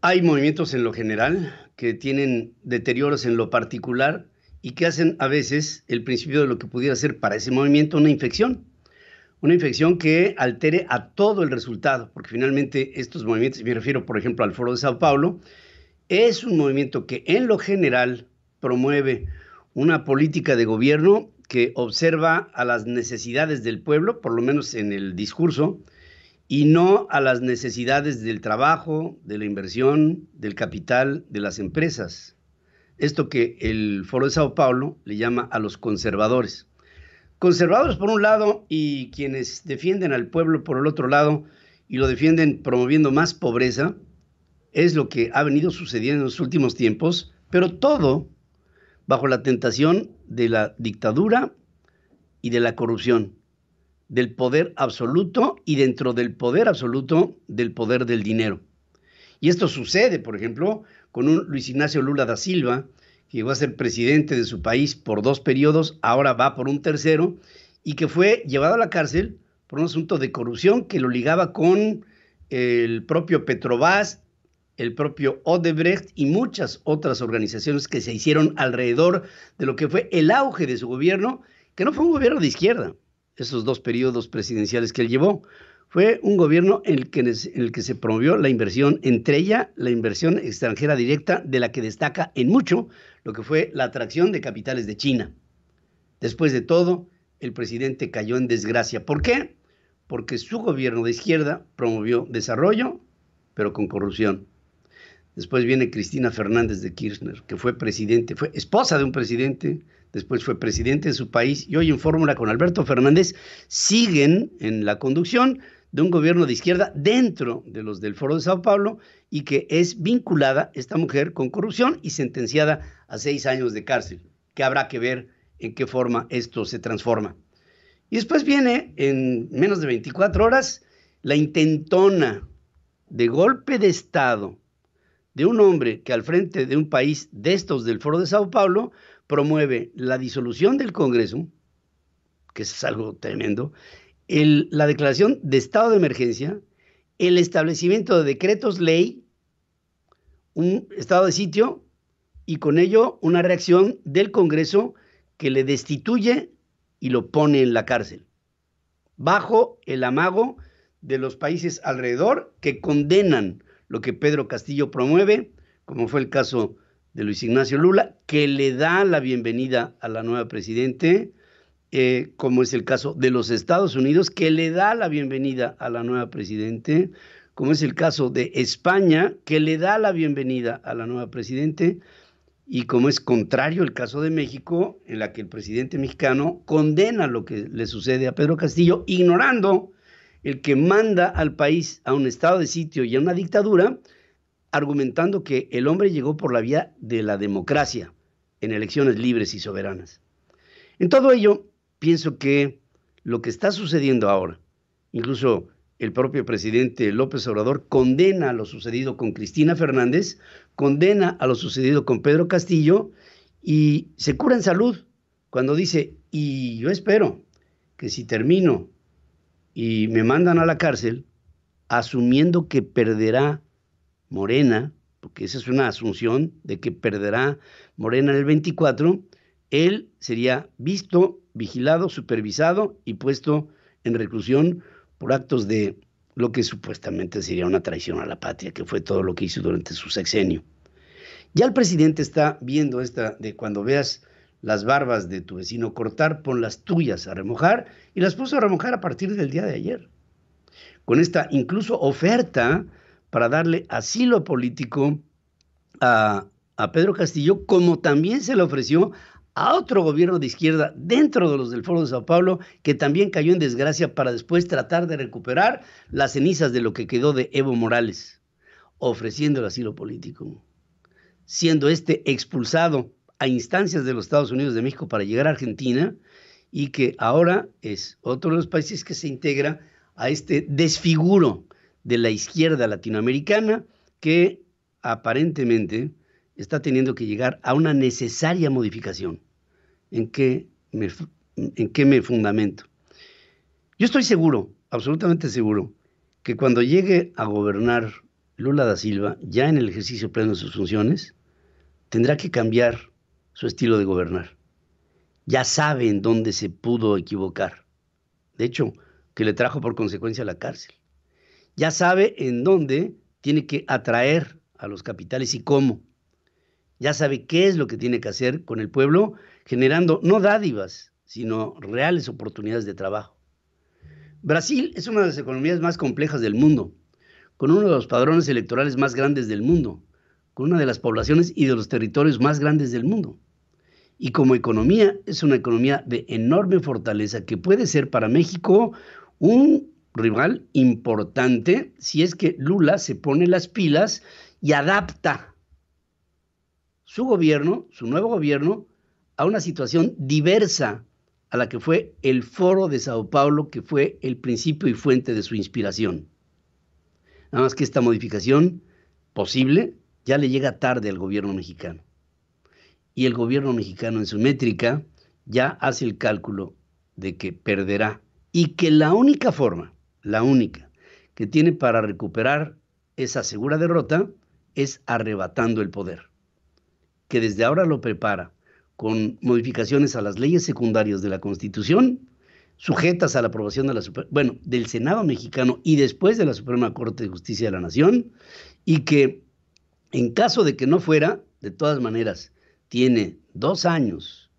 Hay movimientos en lo general que tienen deterioros en lo particular y que hacen a veces el principio de lo que pudiera ser para ese movimiento una infección que altere a todo el resultado, porque finalmente estos movimientos, y me refiero por ejemplo al Foro de Sao Paulo, es un movimiento que en lo general promueve una política de gobierno que observa a las necesidades del pueblo, por lo menos en el discurso, y no a las necesidades del trabajo, de la inversión, del capital, de las empresas. Esto que el Foro de Sao Paulo le llama a los conservadores. Conservadores por un lado y quienes defienden al pueblo por el otro lado y lo defienden promoviendo más pobreza, es lo que ha venido sucediendo en los últimos tiempos, pero todo bajo la tentación de la dictadura y de la corrupción, del poder absoluto y dentro del poder absoluto del poder del dinero. Y esto sucede, por ejemplo, con un Luis Ignacio Lula da Silva, que llegó a ser presidente de su país por 2 periodos, ahora va por un tercero, y que fue llevado a la cárcel por un asunto de corrupción que lo ligaba con el propio Petrobras, el propio Odebrecht y muchas otras organizaciones que se hicieron alrededor de lo que fue el auge de su gobierno, que no fue un gobierno de izquierda, esos 2 periodos presidenciales que él llevó. Fue un gobierno en el que se promovió la inversión, entre ella la inversión extranjera directa, de la que destaca en mucho lo que fue la atracción de capitales de China. Después de todo, el presidente cayó en desgracia. ¿Por qué? Porque su gobierno de izquierda promovió desarrollo, pero con corrupción. Después viene Cristina Fernández de Kirchner, que fue presidente, fue esposa de un presidente, después fue presidente de su país y hoy en fórmula con Alberto Fernández siguen en la conducción de un gobierno de izquierda dentro de los del Foro de Sao Paulo y que es vinculada esta mujer con corrupción y sentenciada a 6 años de cárcel, que habrá que ver en qué forma esto se transforma. Y después viene en menos de 24 horas la intentona de golpe de Estado de un hombre que al frente de un país de estos del Foro de Sao Paulo promueve la disolución del Congreso, que es algo tremendo, la declaración de estado de emergencia, el establecimiento de decretos ley, un estado de sitio y con ello una reacción del Congreso que le destituye y lo pone en la cárcel, bajo el amago de los países alrededor que condenan lo que Pedro Castillo promueve, como fue el caso de Luis Ignacio Lula, que le da la bienvenida a la nueva presidente, como es el caso de los Estados Unidos, que le da la bienvenida a la nueva presidente, como es el caso de España, que le da la bienvenida a la nueva presidente, y como es contrario el caso de México, en la que el presidente mexicano condena lo que le sucede a Pedro Castillo, ignorando el que manda al país a un estado de sitio y a una dictadura, argumentando que el hombre llegó por la vía de la democracia, en elecciones libres y soberanas. En todo ello, pienso que lo que está sucediendo ahora, incluso el propio presidente López Obrador condena lo sucedido con Cristina Fernández, condena a lo sucedido con Pedro Castillo y se cura en salud cuando dice, y yo espero que si termino y me mandan a la cárcel, asumiendo que perderá Morena, porque esa es una asunción de que perderá Morena en el 24, él sería visto, vigilado, supervisado y puesto en reclusión por actos de lo que supuestamente sería una traición a la patria, que fue todo lo que hizo durante su sexenio. Ya el presidente está viendo esta de cuando veas las barbas de tu vecino cortar, pon las tuyas a remojar, y las puso a remojar a partir del día de ayer, con esta incluso oferta para darle asilo político a Pedro Castillo, como también se le ofreció a otro gobierno de izquierda dentro de los del Foro de Sao Paulo, que también cayó en desgracia para después tratar de recuperar las cenizas de lo que quedó de Evo Morales, ofreciendo el asilo político, siendo este expulsado a instancias de los Estados Unidos de México para llegar a Argentina y que ahora es otro de los países que se integra a este desfiguro de la izquierda latinoamericana que aparentemente está teniendo que llegar a una necesaria modificación. ¿En qué me fundamento? Yo estoy seguro, absolutamente seguro, que cuando llegue a gobernar Lula da Silva, ya en el ejercicio pleno de sus funciones, tendrá que cambiar su estilo de gobernar. Ya sabe en dónde se pudo equivocar. De hecho, que le trajo por consecuencia la cárcel. Ya sabe en dónde tiene que atraer a los capitales y cómo. Ya sabe qué es lo que tiene que hacer con el pueblo, generando no dádivas, sino reales oportunidades de trabajo. Brasil es una de las economías más complejas del mundo, con uno de los padrones electorales más grandes del mundo, con una de las poblaciones y de los territorios más grandes del mundo. Y como economía, es una economía de enorme fortaleza que puede ser para México un rival importante si es que Lula se pone las pilas y adapta su gobierno, su nuevo gobierno, a una situación diversa a la que fue el Foro de Sao Paulo, que fue el principio y fuente de su inspiración. Nada más que esta modificación posible ya le llega tarde al gobierno mexicano. Y el gobierno mexicano en su métrica ya hace el cálculo de que perderá y que la única forma, la única que tiene para recuperar esa segura derrota es arrebatando el poder, que desde ahora lo prepara con modificaciones a las leyes secundarias de la Constitución, sujetas a la aprobación de del Senado mexicano y después de la Suprema Corte de Justicia de la Nación, y que en caso de que no fuera, de todas maneras, tiene 2 años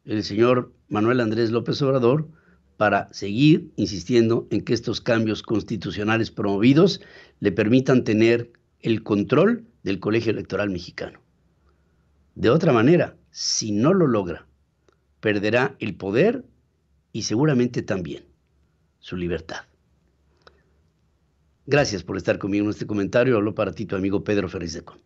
el señor Manuel Andrés López Obrador para seguir insistiendo en que estos cambios constitucionales promovidos le permitan tener el control del Colegio Electoral mexicano. De otra manera, si no lo logra, perderá el poder y seguramente también su libertad. Gracias por estar conmigo en este comentario. Hablo para ti tu amigo Pedro Ferriz de Con.